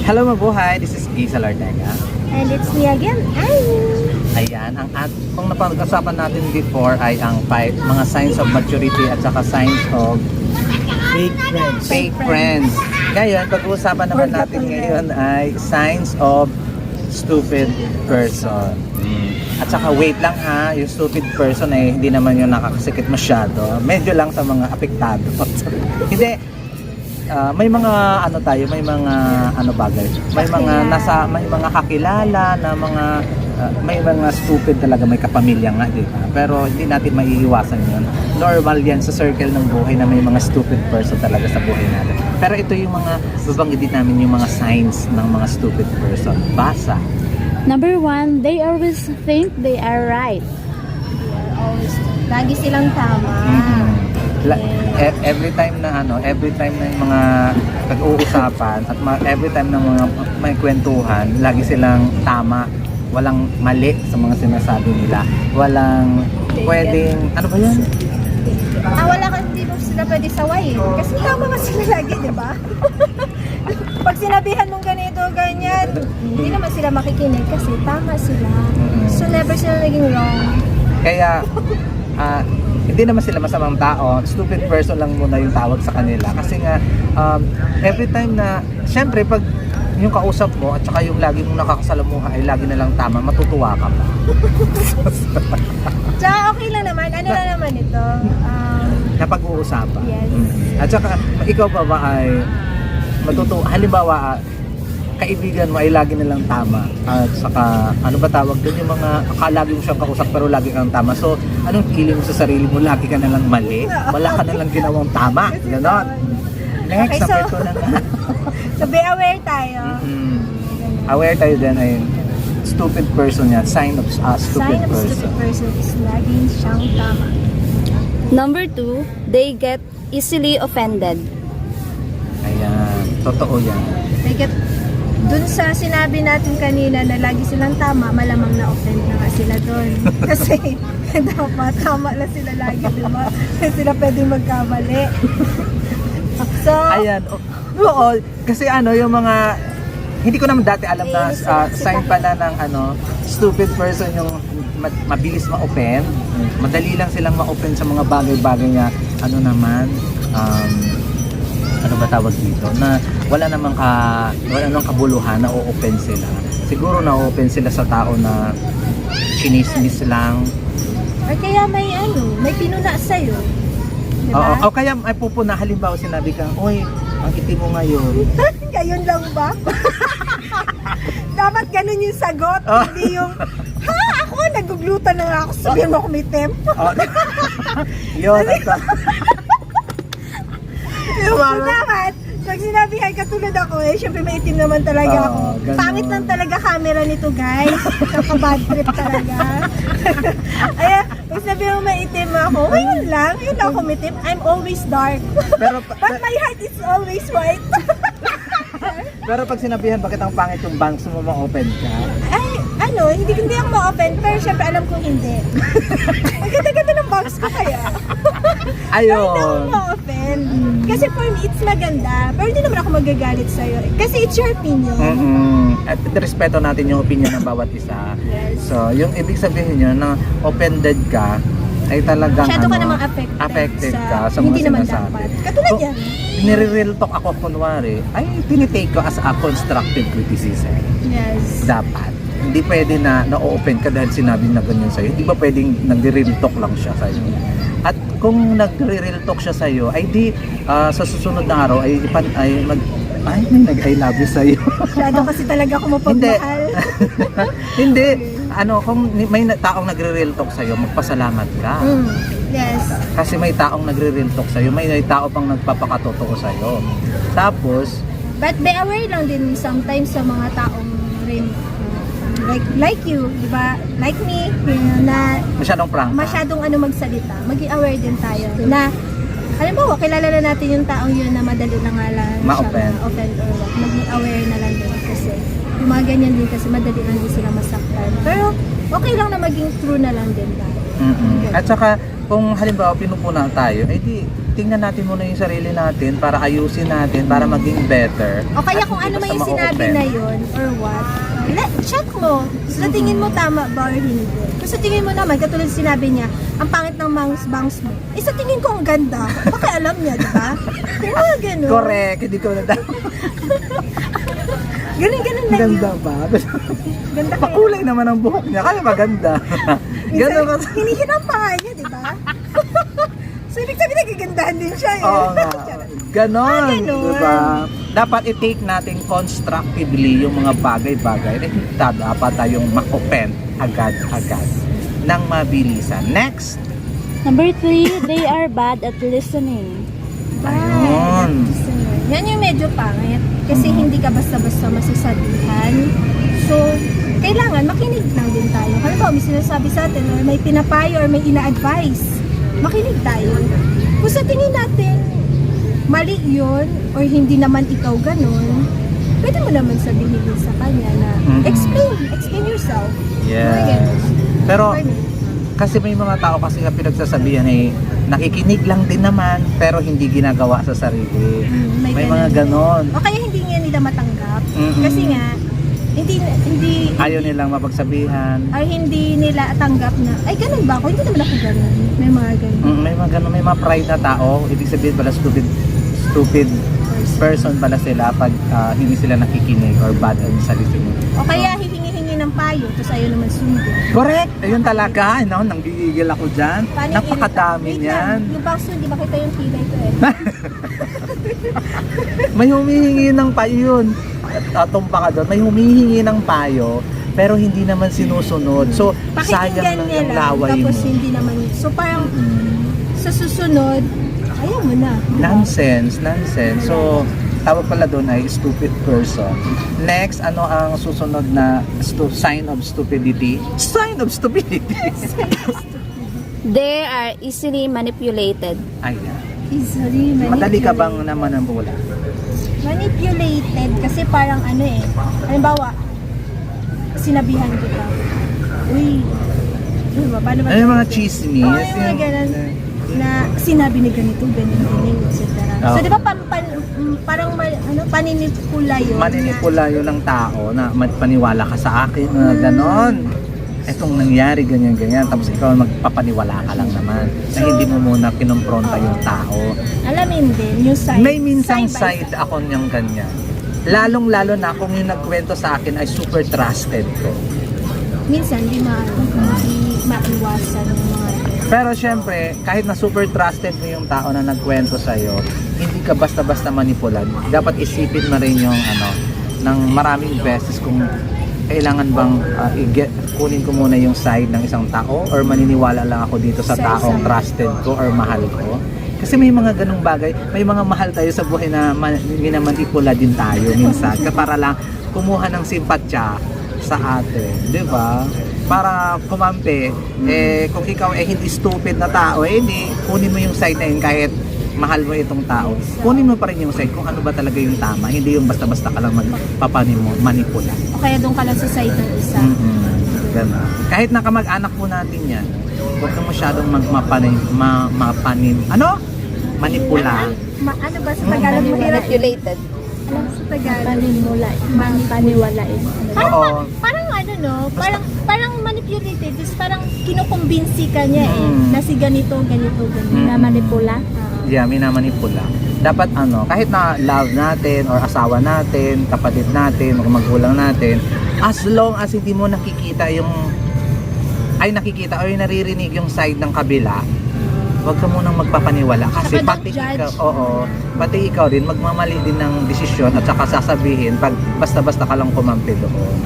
Hello mabuhay, this is Giselle Ortega. And it's me again, Annie. Ayan, kung napag-usapan natin before ay ang mga signs of maturity at saka signs of fake friends. Ngayon, pag-uusapan naman natin ngayon ay signs of stupid person. At saka wait lang ha, yung stupid person ay hindi naman yung nakakasikip masyado. Medyo lang sa mga apektado. Hindi, may mga may mga bagay. May mga kakilala na may mga stupid talaga, may kapamilya nga, di ba? Pero hindi natin maiiwasan yun. Normal yan sa circle ng buhay na may mga stupid person talaga sa buhay natin. Pero ito yung mga babanggitin namin yung mga signs ng mga stupid person. Basa. Number 1, they always think they are right. Lagi silang tama. Every time na yung mga nag-uusapan at every time na mga may kwentuhan, lagi silang tama. Walang mali sa mga sinasabi nila. Walang pwedeng, ano ba yan? Wala hindi mo sila pwede saway eh. Kasi tama nga sila lagi, di ba? Pag sinabihan mong ganito, ganyan, hindi naman sila makikinig kasi tama sila. So never sila naging wrong. Kaya, hindi naman sila masamang tao. Stupid person lang muna yung tawag sa kanila. Kasi nga, every time na, syempre, pag yung kausap mo at saka yung lagi mong nakakasalamuha ay lagi na lang tama, matutuwa ka pa. Tsaka okay lang naman. Ano na naman ito? Napag-uusapan. Yes. At saka, ikaw ba ay matutuwa? Halimbawa, kaibigan mo ay lagi nilang tama. At saka, ano ba tawag doon? Yung mga, lagi mo siyang kausap pero lagi kang tama. So, anong feeling mo sa sarili mo? Lagi ka nalang mali? Wala ka nalang ginawang tama? Ganon. Next, Okay, so, ito na nga. So be aware tayo. Aware tayo din ay stupid person yan. Sign of stupid Sign of person. stupid person is laging siyang tama. Number 2, they get easily offended. Ayan, totoo yan. Dun sa sinabi natin kanina na lagi silang tama, malamang na-offend na nga sila dun. Kasi dapat tama lang sila lagi, di ba? Kasi sila pwedeng magkamali. So, Ayan, oo, kasi yung mga, hindi ko naman dati alam na sign pala ng stupid person yung mabilis ma-offend. Madali lang silang ma-offend sa mga bagay-bagay na ano ba tawag dito, na wala namang kabuluhan na o-offend sila. Siguro na-offend sila sa tao na chinismis lang. or kaya may pinuna sa'yo. Diba? O kaya ay pupuna, halimbawa sinabi kang, oy, ang itim mo ngayon. Ngayon lang ba? Dapat ganun yung sagot, hindi yung, ako, naguglutan na nga ako, sabihin mo kumitim. Yun, So, dapat, pag sinabihan katulad ako syempre may itim naman talaga ako. Ganun. Pangit lang talaga camera nito, guys. Kaka-bad trip talaga. Ayan, pag sabihin mo may itim ako, ngayon lang ako mitim. I'm always dark. But my heart is always white. Pero pag sinabihan, bakit ang pangit yung bangs mo ma-open ka? Ay, hindi ako ma-open, pero syempre alam kong hindi. Ang ganda-ganda ng box ko kaya. Ayun. Hindi ako ma-open. Kasi for me, it's maganda. Pero hindi naman ako magagalit sa'yo. Kasi it's your opinion. At respeto natin yung opinion ng bawat isa. Yes. So, yung ibig sabihin nyo na offended ka, ay talagang Masyado ka namang affected ka sa hindi mga naman sinasabi. dapat. Katulad yan. Nire-real talk ako kunwari, ay tinitake ko as a constructive criticism. Yes. Dapat. Hindi pwede na na-open ka dahil sinabi na ganyan sa'yo. Hindi ba pwedeng nagre-real talk lang siya sa'yo? At kung nagre-real talk siya sa'yo, ay di sa susunod na araw ay nag-I love you sa'yo. Masyado kasi talaga ako mapagmahal. Hindi. Kung may taong nagre-real talk sa'yo, magpasalamat ka. Yes. Kasi may taong nagre-real talk sa'yo, may tao pang nagpapakatotoo sa'yo. Tapos, But be aware lang din sometimes sa mga taong rin like you, di ba? Like me, na masyadong prank. masyadong magsalita. Maging aware din tayo na halimbawa, kilala na natin yung taong yun na madali na nga lang Ma-offend. siya ma-offend or what. Maging aware na lang din kasi yung mga ganyan din kasi madali lang din sila masaktan. Pero okay lang na maging true na lang din tayo. At saka, kung halimbawa pinupuna tayo, ay di tingnan natin muna yung sarili natin para ayusin natin, para maging better. O kaya At kung hindi ano man basta yung sinabi ma-open. na yun or what, check mo. Sa tingin mo tama ba or hindi. Kung sa tingin mo naman, katulad sinabi niya, ang pangit ng bangs mo. Eh sa tingin ko ang ganda. Baka alam niya, di ba? Yung mga ganun. Correct, hindi ko na Ganun lang Ganda yun. ba? Ganda kaya. Pakulay naman ang buhok niya, kaya maganda. Ganun ka. Hinihinang pa nga niya, di ba? So, ibig sabihin nagagandahan din siya. Eh. Oo nga. Ganon. Ganon. Diba? Dapat i-take natin constructively yung mga bagay-bagay. Hindi dapat tayong ma-open agad-agad ng mabilisan. Next. Number 3, they are bad at listening. Ayun. Yan yung medyo pangit. Kasi hindi ka basta-basta masasabihan. So, kailangan makinig lang din tayo. Kaya ba, may sinasabi sa atin or may pinapayo or may ina-advise. Makinig tayo. Kung sa tingin natin, mali yun or hindi naman ikaw ganun, pwede mo naman sabihin din sa kanya na explain yourself. Yes. Pero, For me. kasi may mga tao kasi nga pinagsasabihan nakikinig lang din naman pero hindi ginagawa sa sarili. May mga ganon. O kaya hindi nga nila matanggap. Mm-mm. Kasi nga, hindi Ayaw nilang mapagsabihan. ay hindi nila tanggap na, ay ganun ba ako? Hindi naman ako ganun. May mga ganun. May mga ganon, may mga pride na tao. Ibig sabihin pala stupid person pala sila pag hindi sila nakikinig or bad sa listening. O kaya hihingi-hingi ng payo, tapos ayaw naman sundin. Correct! Ayun talaga, no? Nanggigigil ako dyan. Paano Napakadami Wait niyan. lang, yung box hindi ba kita yung kilay ko eh. May humihingi ng payo yun. Tumpa ka doon. May humihingi ng payo, pero hindi naman sinusunod. So, sayang Pakikinggan lang niya yung lang, laway mo. tapos hindi naman. So parang sa susunod, ayaw mo na. Nonsense. So, tawag pala doon ay stupid person. Next, ano ang susunod na sign of stupidity? Sign of stupidity! They are easily manipulated. Ayan. Easily Madali ka bang naman ang bula? manipulated kasi parang ano eh. Halimbawa, sinabihan kita. Uy, ano ba? Paano ba? Ano yung mga chismis? Oo, yung mga ganun na sinabi ni ganito, ganyan, etc. Oo. So, di ba parang paninipula yun? Maninipula yun ng tao na paniwala ka sa akin, ganon. Etong nangyari, ganyan. Tapos ikaw magpapaniwala ka lang naman. Na hindi mo muna kinumpronta yung tao. Alamin din, yung side. May minsang side by side ako niyang ganyan. Lalong-lalo na kung yung nagkwento sa akin ay super trusted ko. Minsan, di maiwasan yung mga Pero syempre, kahit na super trusted mo yung tao na nagkwento sa'yo, hindi ka basta-basta manipulan. Dapat isipin mo rin yung ng maraming beses kung kailangan bang kunin ko muna yung side ng isang tao or maniniwala lang ako dito sa taong trusted ko or mahal ko. Kasi may mga ganung bagay, may mga mahal tayo sa buhay na minamanipula din tayo minsan para lang kumuha ng simpatya sa atin, di ba? Para kumampi, kung ikaw hindi stupid na tao, hindi kunin mo yung side na yun kahit mahal mo itong tao. Kunin mo pa rin yung side kung ano ba talaga yung tama, hindi yung basta-basta ka lang manipula. o kaya doon ka lang sa side ng isa. Ganun. Kahit nakamag-anak po natin yan, huwag ka masyadong manipula. Ano ba sa Tagalog mo hirap? Manipulated. Ano sa Tagalog? Paniwalain. Oo. Parang ano no, parang manipulated, just parang kinukumbinsi ka niya na si ganito. Na manipula. Yeah, minamanipula. Dapat kahit na love natin or asawa natin, kapatid natin, o magulang natin, as long as hindi mo nakikita nakikita o naririnig yung side ng kabila, huwag ka munang magpapaniwala kasi Saka pati don't judge. pati ikaw din magmamali din ng desisyon at saka sasabihin pag basta-basta ka lang kumampi doon.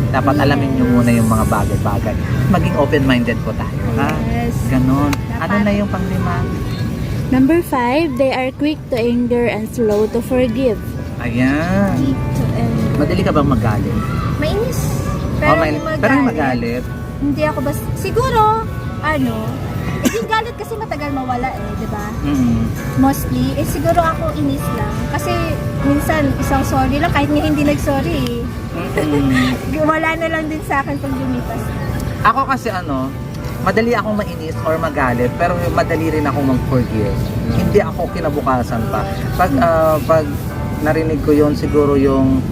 Dapat alamin nyo muna yung mga bagay-bagay. Maging open-minded po tayo. Ha? Yes. Ganon. Dapat. Ano na yung panglima? Number 5, they are quick to anger and slow to forgive. Ayan. Madali ka bang magalit? Mainis. Pero Pero yung magalit. Hindi ako siguro, yung galit kasi matagal mawala di ba? Mostly, siguro ako inis lang. Kasi minsan, isang sorry lang, kahit nga hindi nag-sorry Wala na lang din sa akin pag lumipas na. Ako kasi madali akong mainis or magalit, pero madali rin akong mag-forgive. Hindi ako kinabukasan pa. Pag narinig ko yon, siguro yung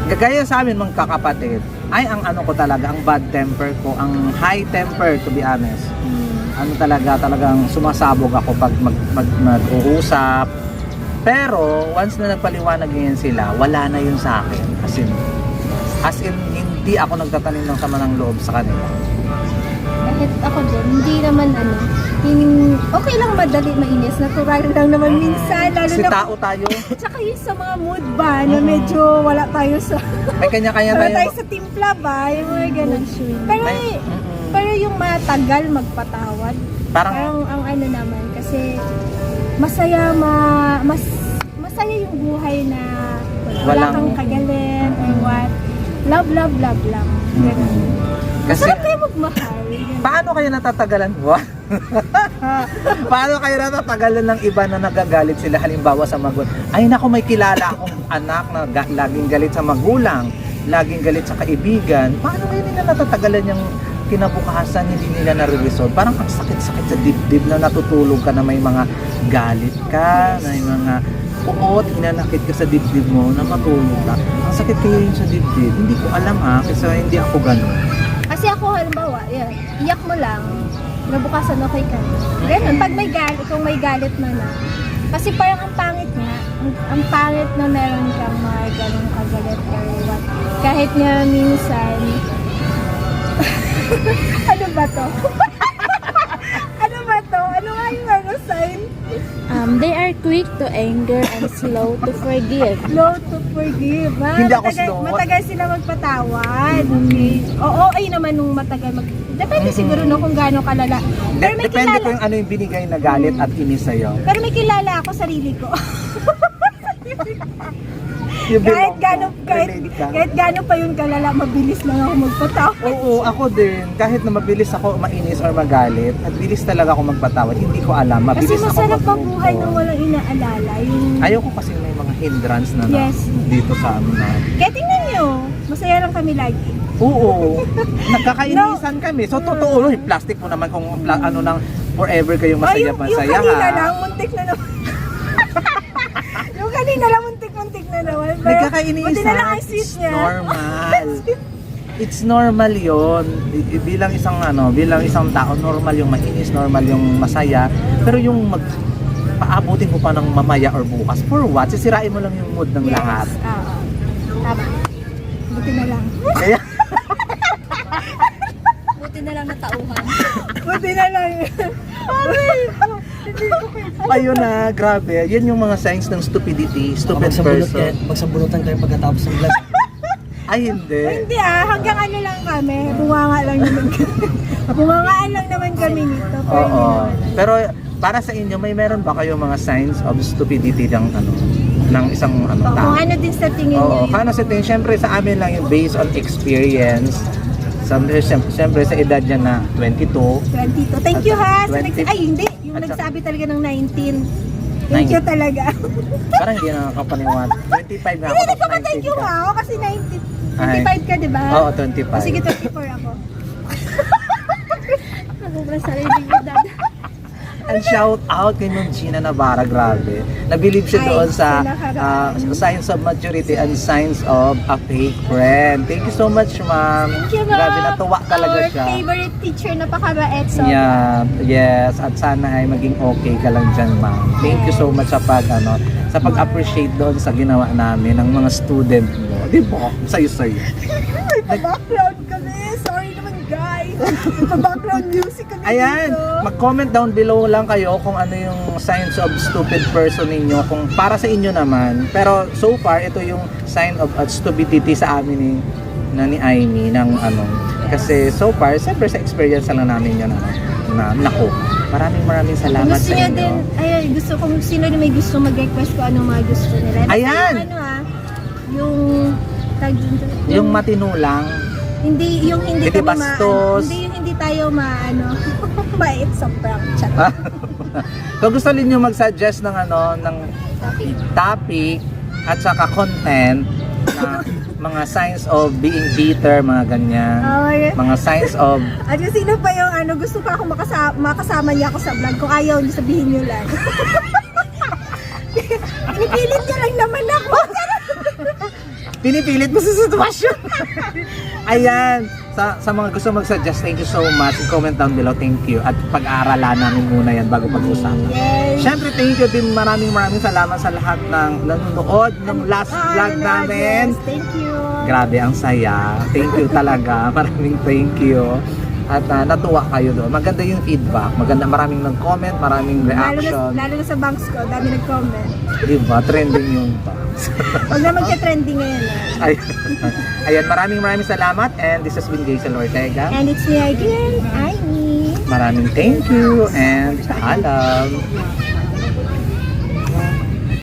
gaya sa amin mga kakapatid, ay ang ano ko talaga, ang bad temper ko, ang high temper, to be honest. Ano talagang sumasabog ako pag mag-uusap. Pero once na nagpaliwanag yan sila, wala na yun sa akin. As in hindi ako nagtatanim ng sama ng loob sa kanila. Kahit ako din, hindi naman okay lang madali mainis. Natural lang naman minsan. Lalo Kasi na, tao tayo, tsaka yun sa mga mood ba, na medyo wala tayo sa, may kanya-kanya wala tayo. tayo sa timpla ba, yung mga ganun. Pero, May- pero yung matagal magpatawad, Parang parang ang ano naman, kasi masaya masaya yung buhay na wala Walang- kang kagalit or what. Love lang. Ganun. kasi Masarap kayo magmahal. Ganun. paano kayo natatagalan mo? Paano kayo natatagalan ng iba na nagagalit sila halimbawa sa magulang? Ay nako, may kilala akong anak na laging galit sa magulang, laging galit sa kaibigan. Paano kayo nila natatagalan yung kinabukasan hindi nila nare-resolve? Parang ang sakit-sakit sa dibdib na natutulog ka na may mga galit ka, na may mga uot, hinanakit ka sa dibdib mo na matulog ka. Ang sakit kayo yun sa dibdib. Hindi ko alam kasi hindi ako ganun. Kasi ako halimbawa, yan, iyak mo lang, nabukasan okay ka. Ganun, pag may galit, kung may galit na na. Kasi parang ang pangit nga, ang pangit na meron kang mga ganung kagalit or what. Kahit nga minsan, ano ba to? Ano ba to? Ano nga yung ano sign? They are quick to anger and slow to forgive. Slow to forgive. Ha? Hindi ako slow. Matagal sila magpatawad. Okay. Oo, ay naman nung matagal Depende siguro no kung gaano kalala. Pero may Depende kilala, kung ano yung binigay na galit at inis sa'yo. pero may kilala ako sarili ko. You kahit belong gaano mo. Relate ka. kahit gaano pa yung kalala, mabilis lang ako magpatawad. Oo, ako din. Kahit na mabilis ako mainis or magalit, at bilis talaga ako magpatawad. Hindi ko alam. Kasi Mabilis ako masarap mag-move mabuhay on. nang walang inaalala. Yung... Ayoko kasi may mga hindrance na, Yes. dito sa amin na. Kaya tingnan nyo, masaya lang kami lagi. Oo. Nagkakainisan kami. So totoo, yung plastic mo naman kung ano nang forever kayong Ay, masaya yung kanina ha. lang, muntik na naman. Yung kanina lang, muntik na naman. Pero, Nagkakainisan. buti na lang ang sweet It's niya. normal. It's normal 'yon. Bilang isang tao, normal yung mainis, normal yung masaya. Pero yung paabutin mo pa ng mamaya or bukas, for what? Sisirain mo lang yung mood ng lahat. Oo. Tama. Buti na lang. Kaya, Buti na lang natauhan. Buti na lang. ayun na, grabe. Yan yung mga signs ng stupidity, stupid person. Magsabunutan kayo pagkatapos ng vlog. Ay, hindi. Hindi hanggang ano lang kami. Bunganga lang naman kami. Bungangaan lang naman kami nito. Pero hindi Oo. naman. Pero para sa inyo, meron ba kayo mga signs of stupidity ng isang Kung tao? ano din sa tingin Oo, niyo. kano sa tingin, syempre sa amin lang yung based on experience. Syempre sa edad niya na 22. 22. Thank you ha. Sa 20. ay hindi. Yung At sa- nagsabi talaga ng 19. Thank you talaga. Parang hindi na nakakapaniwala. 25 na ako, Hindi, tapos nagpapa-thank 19 you ka. ha. Ako kasi 19. Ay. 25 ka, di ba? Oo, O 25. sige, 24 ako. Sobrang sarili niyo, dad. And shout out kay Ma'am Gina Navarra, grabe. Nabilib siya Ay, doon sa nakaraan. signs of maturity and signs of a fake friend. Thank you so much, Ma'am. Thank you, ma'am. Grabe, natuwa talaga Our siya. favorite teacher, napakabait. So, Yeah, yes. At sana ay maging okay ka lang dyan, Ma'am. Thank you so much sa pag-appreciate doon sa ginawa namin ng mga student mo. Di ba? Sayo-sayo. may background kami. Sorry naman, guys. May background music kami Ayan, dito. mag-comment down below lang kayo kung ano yung signs of stupid person ninyo, kung para sa inyo naman. Pero so far, ito yung sign of stupidity sa amin ni Aimee ng Kasi so far, siyempre sa experience lang namin yun naku. Maraming Kung salamat gusto sa niya inyo. din, ay, gusto kung sino na may gusto mag-request ko anong mga gusto nila. Basta Ayan! Yung tag dun- Yung matino lang, hindi yung hindi Hindi kami bastos. hindi yung hindi tayo mait sa prank chat. kung gusto niyo mag-suggest ng ng topic at saka content na mga signs of being bitter, mga ganyan. Mga signs of At yung sino pa yung gusto pa akong makasama niya ako sa vlog. Kung ayaw niyo, sabihin niyo lang. Pinipilit niya lang naman ako. pinipilit mo sa sitwasyon. Ayan. Sa mga gusto mag-suggest, thank you so much. Comment down below, thank you. At pag-aaralan namin muna yan bago pag-usapan. Yes. Siyempre, thank you din. Maraming salamat sa lahat ng nanonood ng last vlog namin. Yes, thank you. Grabe, ang saya. Thank you talaga. Maraming thank you. At natuwa kayo doon. Maganda yung feedback. Maganda, maraming nag-comment, maraming reaction. Lalo na sa banks ko, dami nag-comment. Diba? Trending yung box. Huwag na magka-trending ngayon. Ayan, maraming salamat. And this has been Jason Ortega. And it's me again, Amy. Maraming thank you and paalam.